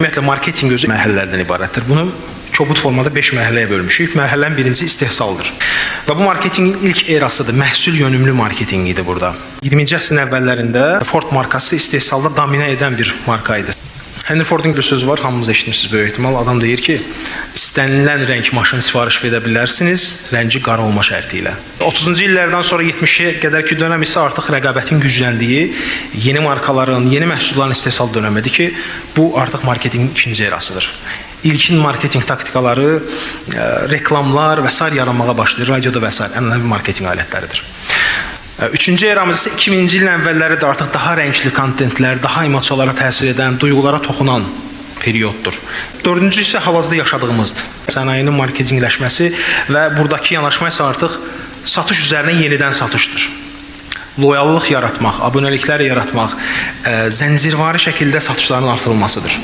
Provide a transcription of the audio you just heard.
Ümumiyyətlə, marketinq özü mərhələlərdən ibarətdir. Bunu kobud formada 5 mərhələyə bölmüşük. Mərhələnin birincisi istehsaldır. Və bu marketinqin ilk erasıdır. Məhsul yönümlü marketinqidir burada. 20-ci əsrin əvvəllərində Ford markası istehsalda dominə edən bir marka idi. Henry Fordun bir sözü var, hamımız eşitmişsiniz böyük ehtimal. Adam deyir ki, istənilən rəng maşını sifariş edə bilərsiniz, rəngi qara olma şərti ilə. 30-cu illərdən sonra 70-yə qədərki dönəm isə artıq rəqabətin gücləndiyi, yeni markaların, yeni məhsulların istehsal dönəmidir ki, bu artıq marketinqin ikinci erasıdır. İlkin marketinq taktikaları, reklamlar və s. yaranmağa başlayır, radioda və s. ənənəvi marketinq alətləridir. Üçüncü eramız isə 2000-ci ilin əvvəlləridir, artıq daha rəngli kontentlər, daha emosiyalara təsir edən, duyğulara toxunan perioddur. Dördüncü isə hal-hazırda yaşadığımızdır. Sənayenin marketinqləşməsi və buradakı yanaşma isə artıq satış üzərinə yenidən satışdır. Loyallıq yaratmaq, abunəliklər yaratmaq, zəncirvari şəkildə satışların artırılmasıdır.